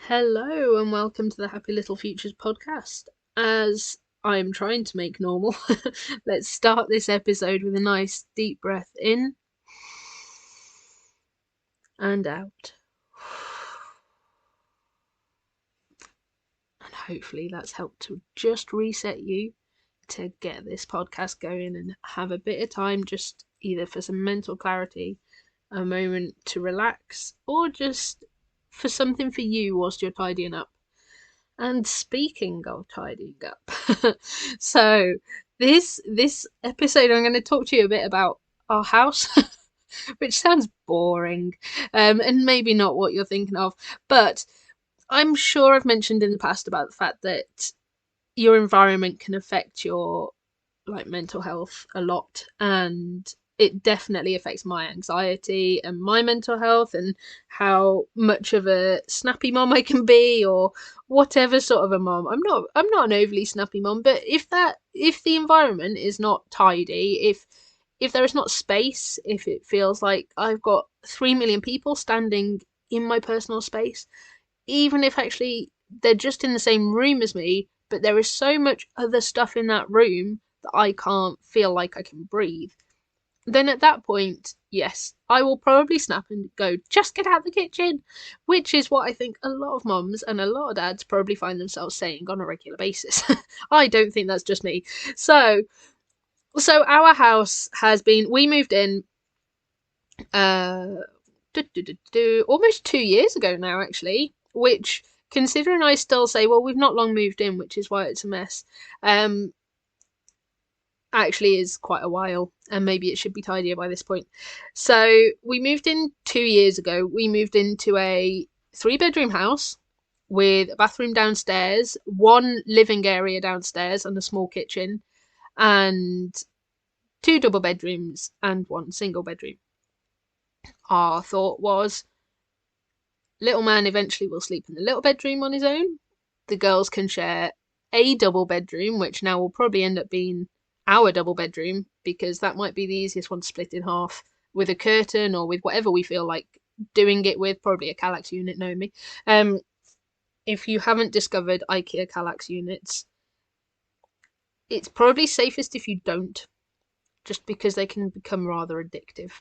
Hello and welcome to the Happy Little Futures podcast. As I'm trying to make normal, let's start this episode with a nice deep breath in and out. And hopefully that's helped to just reset you to get this podcast going and have a bit of time just either for some mental clarity, a moment to relax, or just for something for you whilst you're tidying up. And speaking of tidying up, so this episode I'm going to talk to you a bit about our house, which sounds boring, and maybe not what you're thinking of, but I'm sure I've mentioned in the past about the fact that your environment can affect your mental health a lot, and it definitely affects my anxiety and my mental health and how much of a snappy mom I can be, or whatever sort of a mom. I'm not an overly snappy mom, but if the environment is not tidy, if there is not space, if it feels like I've got 3 million people standing in my personal space, even if actually they're just in the same room as me, but there is so much other stuff in that room that I can't feel like I can breathe, then at that point, yes, I will probably snap and go, just get out the kitchen, which is what I think a lot of mums and a lot of dads probably find themselves saying on a regular basis. I don't think that's just me. So our house has been, we moved in uh almost 2 years ago now, actually, which, considering I still say, well, we've not long moved in, which is why it's a mess, actually is quite a while, and maybe it should be tidier by this point. So we moved in 2 years ago. We moved into a 3-bedroom house with a bathroom downstairs, one living area downstairs, and a small kitchen, and 2 double bedrooms and 1 single bedroom. Our thought was, little man eventually will sleep in the little bedroom on his own. The girls can share a double bedroom, which now will probably end up being our double bedroom, because that might be the easiest one to split in half with a curtain or with whatever we feel like doing it with, probably a Kallax unit, knowing me. If you haven't discovered IKEA Kallax units, it's probably safest if you don't, just because they can become rather addictive.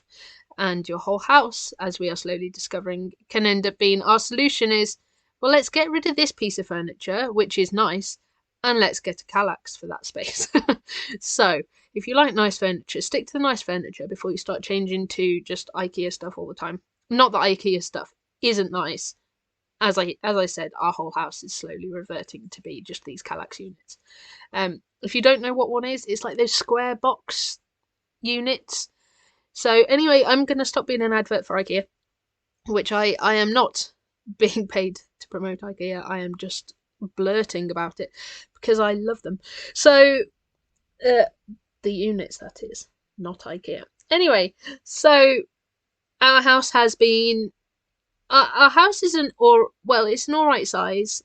And your whole house, as we are slowly discovering, can end up being, our solution is, well, let's get rid of this piece of furniture, which is nice, and let's get a Kallax for that space. So if you like nice furniture, stick to the nice furniture before you start changing to just IKEA stuff all the time. Not that IKEA stuff isn't nice. As I said, our whole house is slowly reverting to be just these Kallax units. If you don't know what one is, it's like those square box units. So anyway, I'm going to stop being an advert for IKEA, which I am not being paid to promote IKEA. I am just blurting about it because I love them. So the units, that is, not IKEA. Anyway, so our house has been, our house isn't, or well, it's an alright size.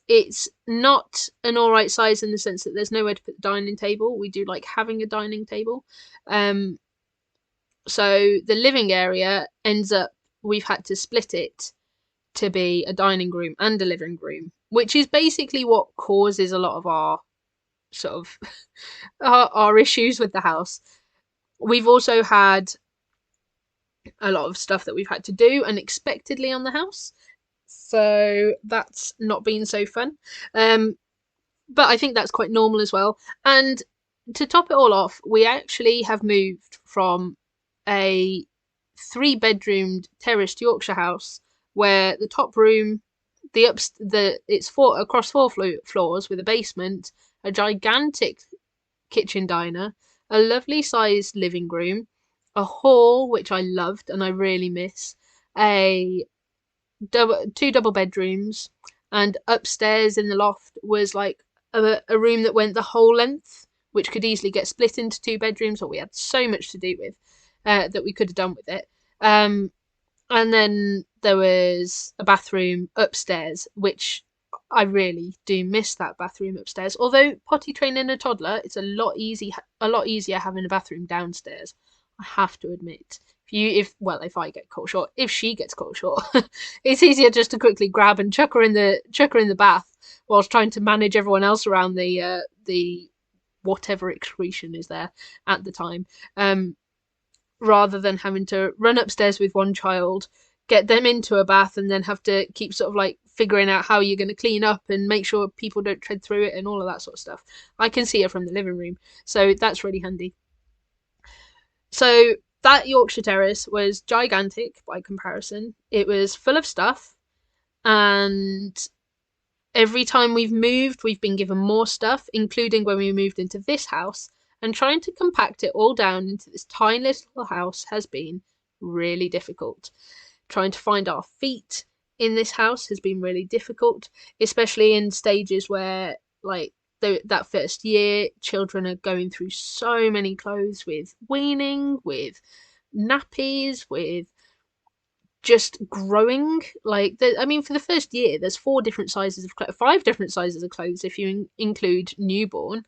It's not an alright size in the sense that there's nowhere to put the dining table. We do like having a dining table. So the living area ends up, we've had to split it to be a dining room and a living room, which is basically what causes a lot of our sort of our issues with the house. We've also had a lot of stuff that we've had to do unexpectedly on the house, so that's not been so fun. But I think that's quite normal as well. And to top it all off, we actually have moved from a 3-bedroomed terraced Yorkshire house where the top room, it's across 4 floors with a basement, a gigantic kitchen diner, a lovely sized living room, a hall which I loved and I really miss, 2 double bedrooms, and upstairs in the loft was like a room that went the whole length, which could easily get split into 2 bedrooms, or we had so much to do with that we could have done with it. And then there was a bathroom upstairs, which I really do miss that bathroom upstairs. Although potty training a toddler, it's a lot easier having a bathroom downstairs. I have to admit, if I get caught short, if she gets caught short, it's easier just to quickly grab and chuck her in the bath whilst trying to manage everyone else around the whatever excretion is there at the time, rather than having to run upstairs with one child, get them into a bath, and then have to keep sort of like figuring out how you're going to clean up and make sure people don't tread through it and all of that sort of stuff. I can see it from the living room, so that's really handy. So that Yorkshire Terrace was gigantic by comparison. It was full of stuff, and every time we've moved, we've been given more stuff, including when we moved into this house. And trying to compact it all down into this tiny little house has been really difficult. Trying to find our feet in this house has been really difficult, especially in stages where, like, that first year, children are going through so many clothes with weaning, with nappies, with just growing. Like, I mean, for the first year, there's 5 different sizes of clothes if you include newborn.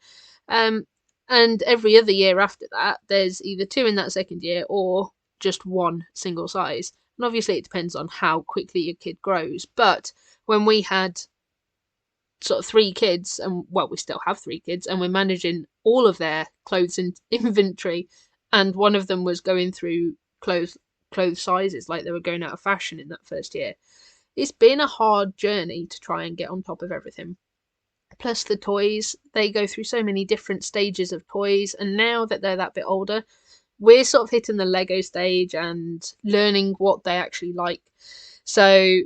And every other year after that, there's either 2 in that second year or just 1 single size. And obviously it depends on how quickly your kid grows. But when we had sort of 3 kids, and well, we still have 3 kids, and we're managing all of their clothes and inventory, and one of them was going through clothes sizes, like they were going out of fashion in that first year. It's been a hard journey to try and get on top of everything. Plus the toys, they go through so many different stages of toys, and now that they're that bit older, we're sort of hitting the Lego stage and learning what they actually like. So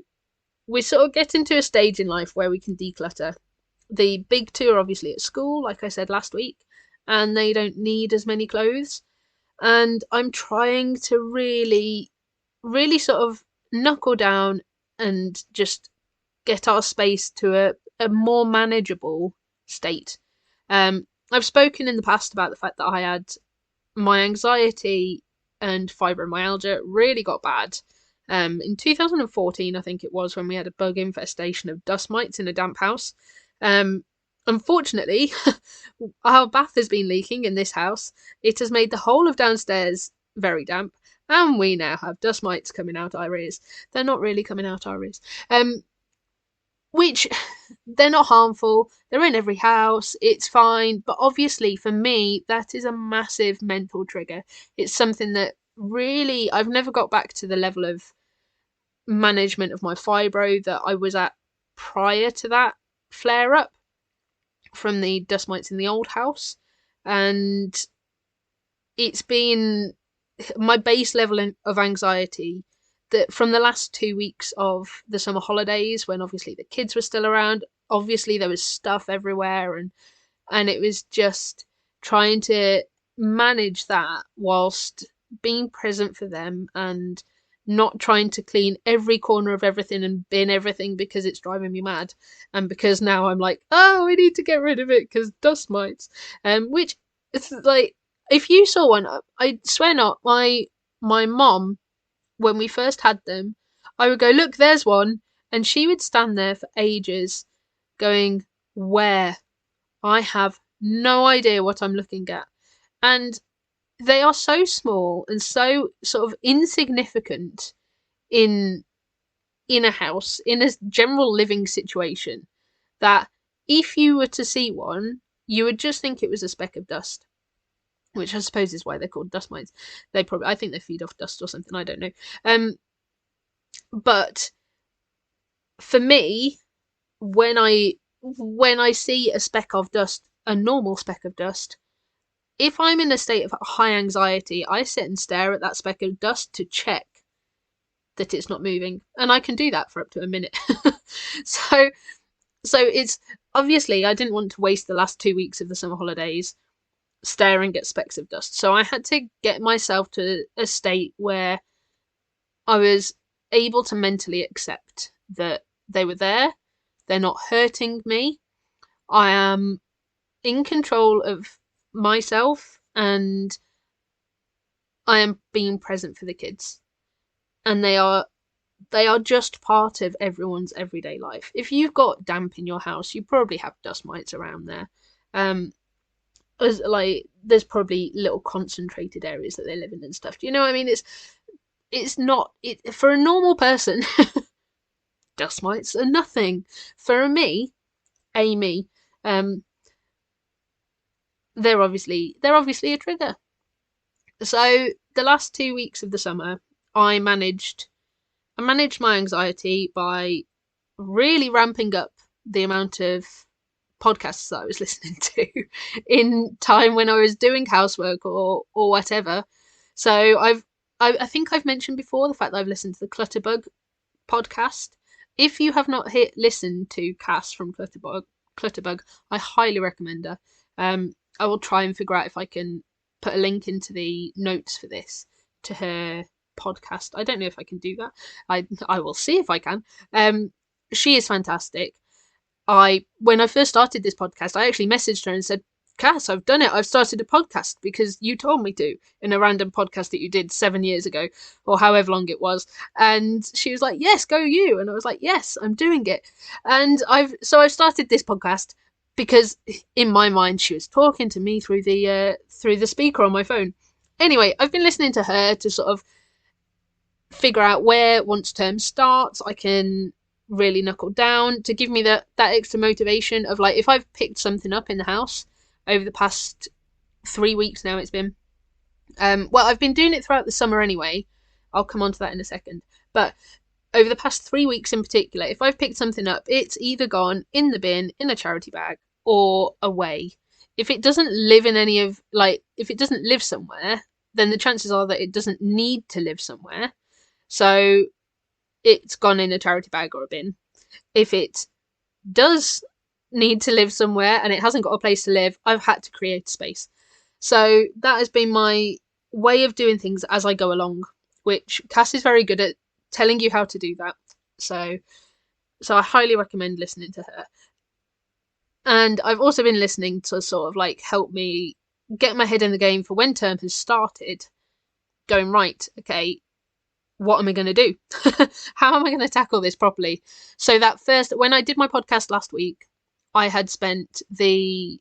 we're sort of getting to a stage in life where we can declutter. The big 2 are obviously at school, like I said last week, and they don't need as many clothes. And I'm trying to really, really sort of knuckle down and just get our space to a more manageable state. I've spoken in the past about the fact that I had my anxiety and fibromyalgia really got bad. In 2014, I think it was, when we had a bug infestation of dust mites in a damp house. Unfortunately, our bath has been leaking in this house. It has made the whole of downstairs very damp, and we now have dust mites coming out our ears. They're not really coming out our ears. Which, they're not harmful. They're in every house. It's fine. But obviously, for me, that is a massive mental trigger. It's something that really, I've never got back to the level of management of my fibro that I was at prior to that flare up from the dust mites in the old house. And it's been my base level of anxiety that from the last 2 weeks of the summer holidays, when obviously the kids were still around, obviously there was stuff everywhere, and it was just trying to manage that whilst being present for them and not trying to clean every corner of everything and bin everything because it's driving me mad, and because now I'm like, oh, we need to get rid of it because dust mites. Which, it's like, if you saw one, I swear not, my mom, when we first had them, I would go, look, there's one, and she would stand there for ages going, where? I have no idea what I'm looking at. And they are so small and so sort of insignificant in a house, in a general living situation, that if you were to see one, you would just think it was a speck of dust. Which I suppose is why they're called dust mites. I think they feed off dust or something, I don't know. But for me, when I see a speck of dust, a normal speck of dust, if I'm in a state of high anxiety, I sit and stare at that speck of dust to check that it's not moving, and I can do that for up to a minute. So it's obviously, I didn't want to waste the last 2 weeks of the summer holidays staring at specks of dust. So I had to get myself to a state where I was able to mentally accept that they were there. They're not hurting me. I am in control of myself, and I am being present for the kids. And they are just part of everyone's everyday life. If you've got damp in your house, you probably have dust mites around there. There's probably little concentrated areas that they live in and stuff. Do you know what I mean? it's not it for a normal person. Dust mites are nothing. For me, Amy, they're obviously a trigger. So the last 2 weeks of the summer, I managed my anxiety by really ramping up the amount of podcasts that I was listening to in time when I was doing housework or whatever. So I think I've mentioned before the fact that I've listened to the ClutterBug podcast. If you have not listened to Cass from ClutterBug, I highly recommend her. I will try and figure out if I can put a link into the notes for this to her podcast. I don't know if I can do that. I will see if I can. She is fantastic. When I first started this podcast, I actually messaged her and said, Cass, I've done it. I've started a podcast because you told me to in a random podcast that you did 7 years ago or however long it was. And she was like, yes, go you. And I was like, yes, I'm doing it. And I've started this podcast because in my mind she was talking to me through the speaker on my phone. Anyway, I've been listening to her to sort of figure out where once term starts I can really knuckle down, to give me that extra motivation of like, if I've picked something up in the house over the past 3 weeks now, it's been well, I've been doing it throughout the summer anyway, I'll come on to that in a second, but over the past 3 weeks in particular, if I've picked something up, it's either gone in the bin, in a charity bag, or away. If it doesn't live in any of, like, if it doesn't live somewhere, then the chances are that it doesn't need to live somewhere. So it's gone in a charity bag or a bin. If it does need to live somewhere and it hasn't got a place to live, I've had to create space. So that has been my way of doing things as I go along, which Cass is very good at telling you how to do that. So I highly recommend listening to her. And I've also been listening to sort of like help me get my head in the game for when term has started, going, right, okay, what am I going to do? How am I going to tackle this properly? So that first, when I did my podcast last week, I had spent the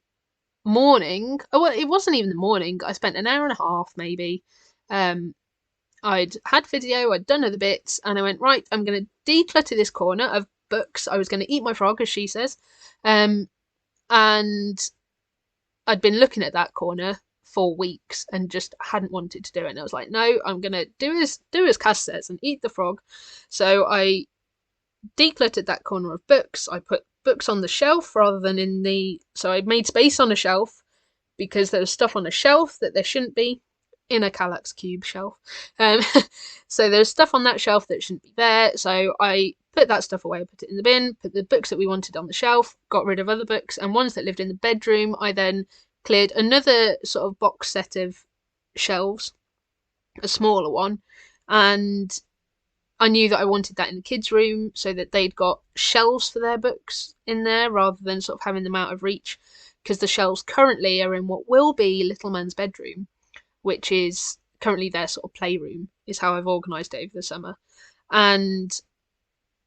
morning, well, it wasn't even the morning, I spent an hour and a half maybe. I'd had video, I'd done other bits, and I went, right, I'm going to declutter this corner of books. I was going to eat my frog, as she says. And I'd been looking at that corner for weeks and just hadn't wanted to do it. And I was like, no, I'm going to do as Cass says and eat the frog. So I decluttered that corner of books. I put books on the shelf rather than in the... So I made space on a shelf because there was stuff on a shelf that there shouldn't be in a Kallax cube shelf. So there's stuff on that shelf that shouldn't be there. So I put that stuff away, put it in the bin, put the books that we wanted on the shelf, got rid of other books, and ones that lived in the bedroom, I then cleared another sort of box set of shelves, a smaller one, and I knew that I wanted that in the kids' room so that they'd got shelves for their books in there rather than sort of having them out of reach, because the shelves currently are in what will be little man's bedroom, which is currently their sort of playroom, is how I've organised it over the summer. And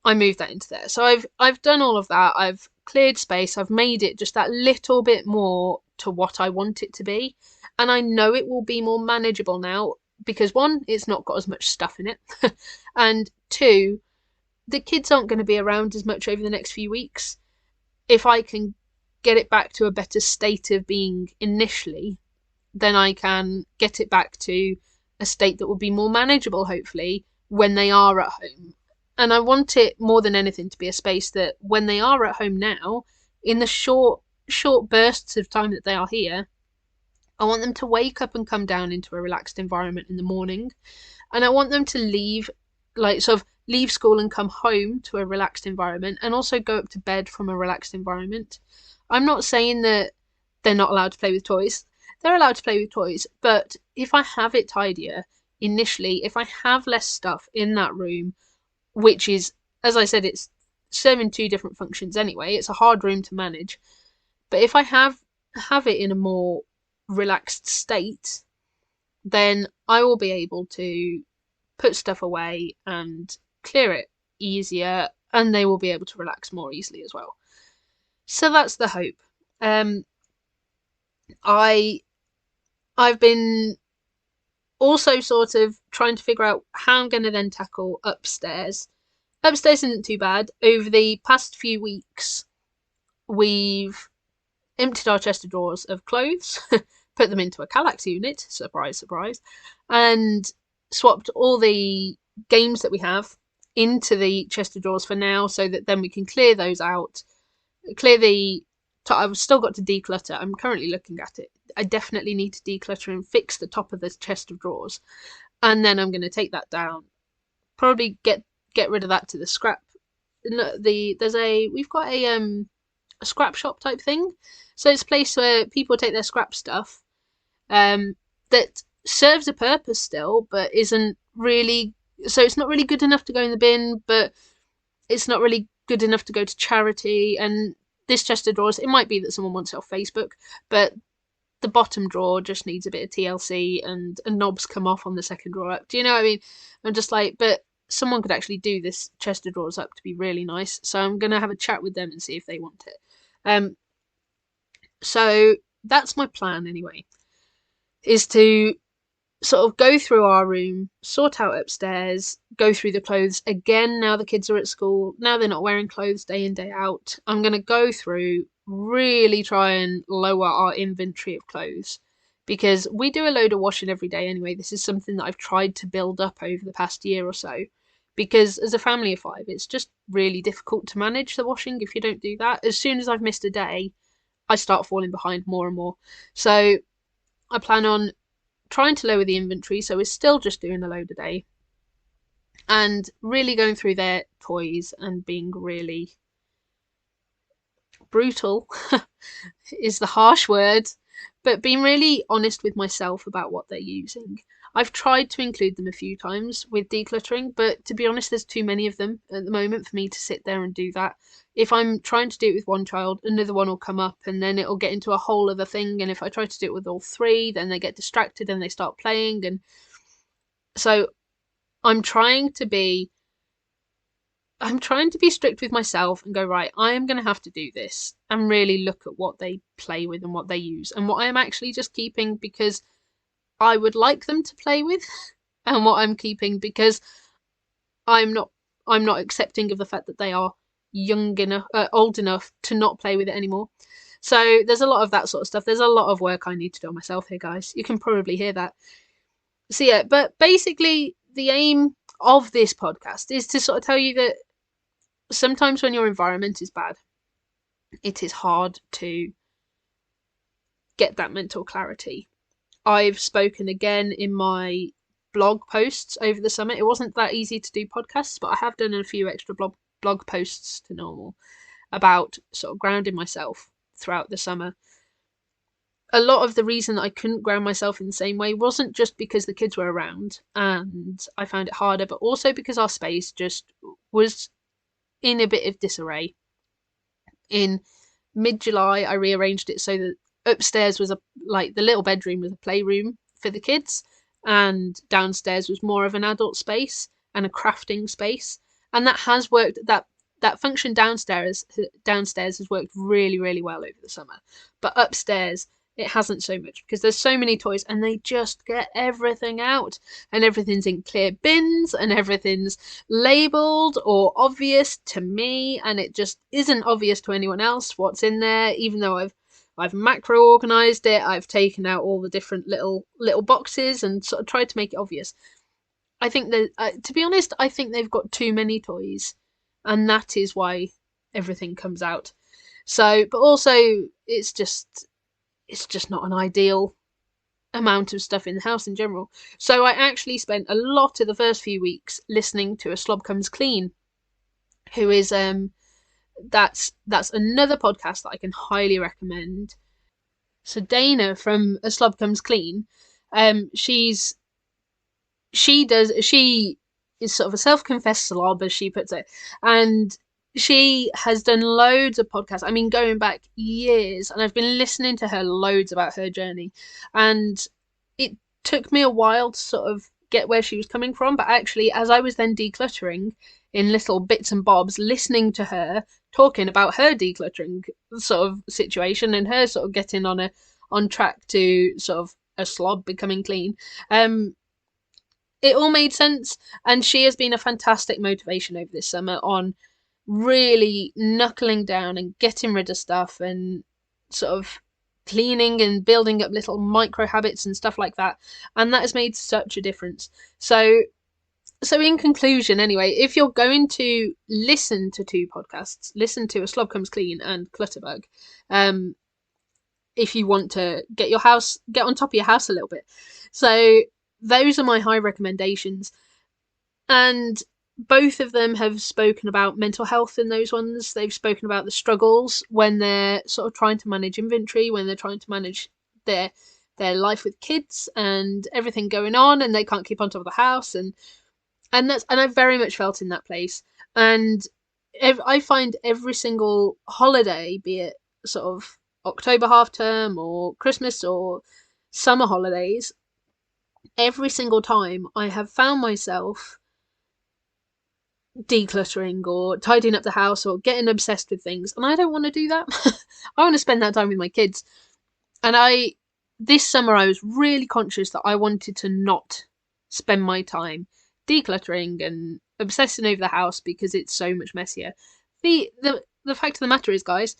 I moved that into there. So I've done all of that. I've cleared space. I've made it just that little bit more to what I want it to be. And I know it will be more manageable now because, one, it's not got as much stuff in it. And two, the kids aren't going to be around as much over the next few weeks. If I can get it back to a better state of being initially, then I can get it back to a state that will be more manageable, hopefully, when they are at home. And I want it more than anything to be a space that when they are at home now, in the short bursts of time that they are here, I want them to wake up and come down into a relaxed environment in the morning. And I want them to leave school and come home to a relaxed environment, and also go up to bed from a relaxed environment. I'm not saying that they're not allowed to play with toys. They're allowed to play with toys, but if I have it tidier initially, if I have less stuff in that room, which is, as I said, it's serving two different functions anyway, it's a hard room to manage, but if I have it in a more relaxed state, then I will be able to put stuff away and clear it easier, and they will be able to relax more easily as well. So that's the hope. I've been also sort of trying to figure out how I'm going to then tackle upstairs. Upstairs isn't too bad. Over the past few weeks, we've emptied our chest of drawers of clothes, put them into a Kallax unit, surprise, surprise, and swapped all the games that we have into the chest of drawers for now, so that then we can clear those out. Clear the. I've still got to declutter. I'm currently looking at it. I definitely need to declutter and fix the top of this chest of drawers, and then I'm going to take that down. Probably get rid of that to the scrap. We've got a scrap shop type thing. So it's a place where people take their scrap stuff that serves a purpose still, but isn't really. So it's not really good enough to go in the bin, but it's not really good enough to go to charity. And this chest of drawers, it might be that someone wants it off Facebook, but the bottom drawer just needs a bit of TLC and knobs come off on the second drawer up. Do you know what I mean? I'm just like, but someone could actually do this chest of drawers up to be really nice. So I'm going to have a chat with them and see if they want it. So that's my plan anyway, is to sort of go through our room, sort out upstairs, go through the clothes again. Now the kids are at school, now they're not wearing clothes day in, day out. I'm going to go through, really try and lower our inventory of clothes, because we do a load of washing every day anyway. This is something that I've tried to build up over the past year or so, because as a family of 5, it's just really difficult to manage the washing if you don't do that. As soon as I've missed a day, I start falling behind more and more. So I plan on trying to lower the inventory, so we're still just doing a load a day, and really going through their toys and being really brutal is the harsh word, but being really honest with myself about what they're using. I've tried to include them a few times with decluttering, but to be honest, there's too many of them at the moment for me to sit there and do that. If I'm trying to do it with one child, another one will come up and then it'll get into a whole other thing. And if I try to do it with all 3, then they get distracted and they start playing. And so I'm trying to be strict with myself and go, right, I am going to have to do this and really look at what they play with and what they use and what I am actually just keeping because I would like them to play with, and what I'm keeping because I'm not accepting of the fact that they are old enough to not play with it anymore. So there's a lot of that sort of stuff. There's a lot of work I need to do on myself here, guys. You can probably hear that. So yeah, but basically the aim of this podcast is to sort of tell you that sometimes when your environment is bad, it is hard to get that mental clarity. I've spoken again in my blog posts over the summer. It wasn't that easy to do podcasts, but I have done a few extra blog posts to normal about sort of grounding myself throughout the summer. A lot of the reason that I couldn't ground myself in the same way wasn't just because the kids were around and I found it harder, but also because our space just was in a bit of disarray. In mid-July, I rearranged it so that upstairs was the little bedroom was a playroom for the kids, and downstairs was more of an adult space and a crafting space. And that has worked. That function downstairs has worked really, really well over the summer. But upstairs, it hasn't so much because there's so many toys and they just get everything out, and everything's in clear bins and everything's labelled or obvious to me, and it just isn't obvious to anyone else what's in there, even though I've macro organised it. I've taken out all the different little boxes and sort of tried to make it obvious. I think that, to be honest, I think they've got too many toys, and that is why everything comes out. So, but also it's just not an ideal amount of stuff in the house in general. So I actually spent a lot of the first few weeks listening to A Slob Comes Clean, who is that's another podcast that I can highly recommend. So Dana from A Slob Comes Clean, she is sort of a self-confessed slob, as she puts it, and she has done loads of podcasts. I mean, going back years, and I've been listening to her loads about her journey, and it took me a while to sort of get where she was coming from, but actually as I was then decluttering in little bits and bobs, listening to her talking about her decluttering sort of situation and her sort of getting on track to sort of a slob becoming clean, it all made sense. And she has been a fantastic motivation over this summer on really knuckling down and getting rid of stuff and sort of cleaning and building up little micro habits and stuff like that. And that has made such a difference. So in conclusion, anyway, if you're going to listen to two podcasts, listen to A Slob Comes Clean and ClutterBug. If you want to get on top of your house a little bit. So those are my high recommendations. And both of them have spoken about mental health in those ones. They've spoken about the struggles when they're sort of trying to manage inventory, when they're trying to manage their life with kids and everything going on, and they can't keep on top of the house, and I've very much felt in that place. And I find every single holiday, be it sort of October half term or Christmas or summer holidays, every single time I have found myself decluttering or tidying up the house or getting obsessed with things, and I don't want to do that. I want to spend that time with my kids. And this summer I was really conscious that I wanted to not spend my time decluttering and obsessing over the house because it's so much messier. The fact of the matter is, guys,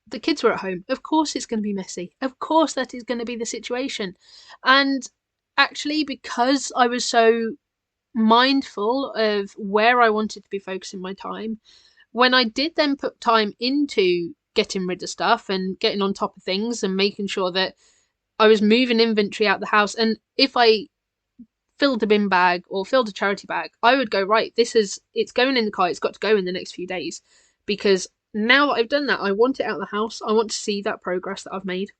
the kids were at home. Of course it's going to be messy. Of course that is going to be the situation. And actually, because I was so mindful of where I wanted to be focusing my time, when I did then put time into getting rid of stuff and getting on top of things and making sure that I was moving inventory out the house, and if I filled a bin bag or filled a charity bag, I would go, right, it's going in the car, it's got to go in the next few days, because now that I've done that, I want it out of the house. I want to see that progress that I've made.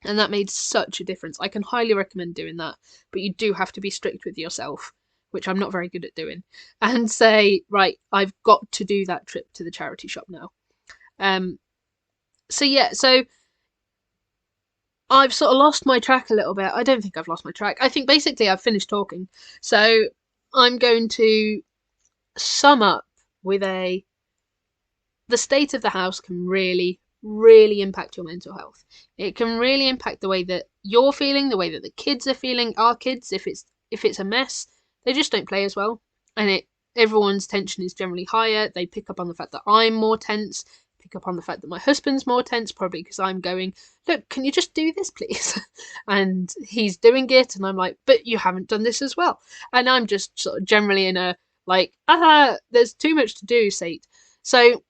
And that made such a difference. I can highly recommend doing that, but you do have to be strict with yourself, which I'm not very good at doing, and say, right, I've got to do that trip to the charity shop now. So I've sort of lost my track a little bit. I don't think I've lost my track. I think basically I've finished talking. So I'm going to sum up with the state of the house can really, really impact your mental health. It can really impact the way that you're feeling, the way that the kids are feeling. Our kids, if it's a mess, they just don't play as well, and everyone's tension is generally higher. They pick up on the fact that I'm more tense, pick up on the fact that my husband's more tense, probably because I'm going, look, can you just do this, please? And he's doing it, and I'm like, but you haven't done this as well. And I'm just sort of generally in a, like, there's too much to do state. So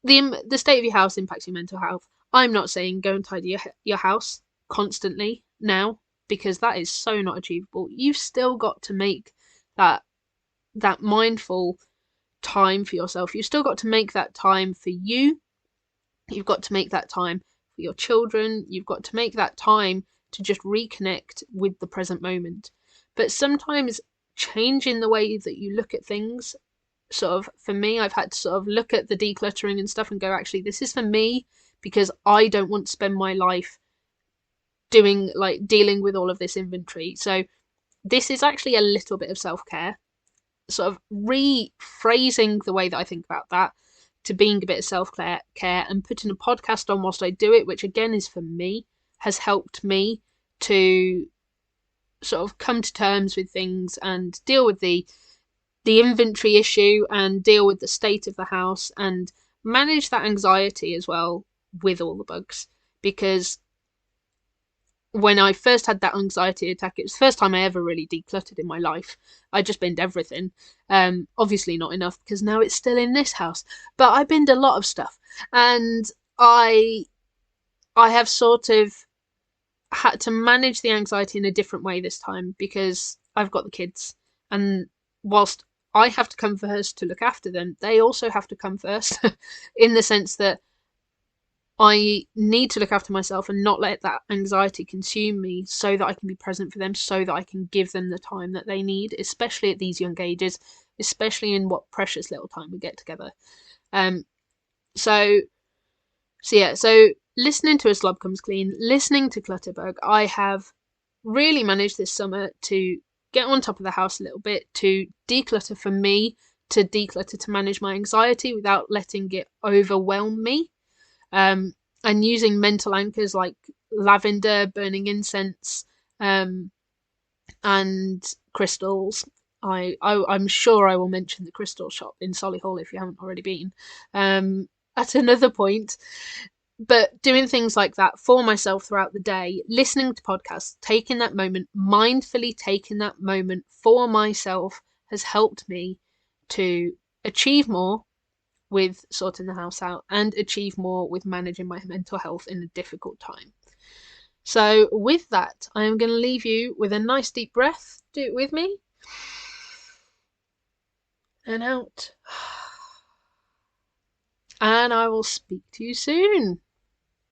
the state of your house impacts your mental health. I'm not saying go and tidy your house constantly now, because that is so not achievable. You've still got to make that mindful time for yourself. You've still got to make that time for you. You've got to make that time for your children. You've got to make that time to just reconnect with the present moment. But sometimes changing the way that you look at things, sort of, for me, I've had to sort of look at the decluttering and stuff and go, actually, this is for me, because I don't want to spend my life dealing with all of this inventory. So this is actually a little bit of self-care, sort of rephrasing the way that I think about that to being a bit of self-care, and putting a podcast on whilst I do it, which again is for me, has helped me to sort of come to terms with things and deal with the inventory issue and deal with the state of the house and manage that anxiety as well with all the bugs. Because when I first had that anxiety attack, it was the first time I ever really decluttered in my life. I just binned everything. Obviously not enough, because now it's still in this house. But I binned a lot of stuff. And I have sort of had to manage the anxiety in a different way this time, because I've got the kids. And whilst I have to come first to look after them, they also have to come first in the sense that I need to look after myself and not let that anxiety consume me, so that I can be present for them, so that I can give them the time that they need, especially at these young ages, especially in what precious little time we get together. So listening to A Slob Comes Clean, listening to ClutterBug, I have really managed this summer to get on top of the house a little bit, to declutter for me, to declutter to manage my anxiety without letting it overwhelm me. And using mental anchors like lavender, burning incense, and crystals. I'm sure I will mention the crystal shop in Solihull if you haven't already been, at another point. But doing things like that for myself throughout the day, listening to podcasts, taking that moment, mindfully taking that moment for myself has helped me to achieve more with sorting the house out and achieve more with managing my mental health in a difficult time. So with that, I am going to leave you with a nice deep breath. Do it with me. And out. And I will speak to you soon.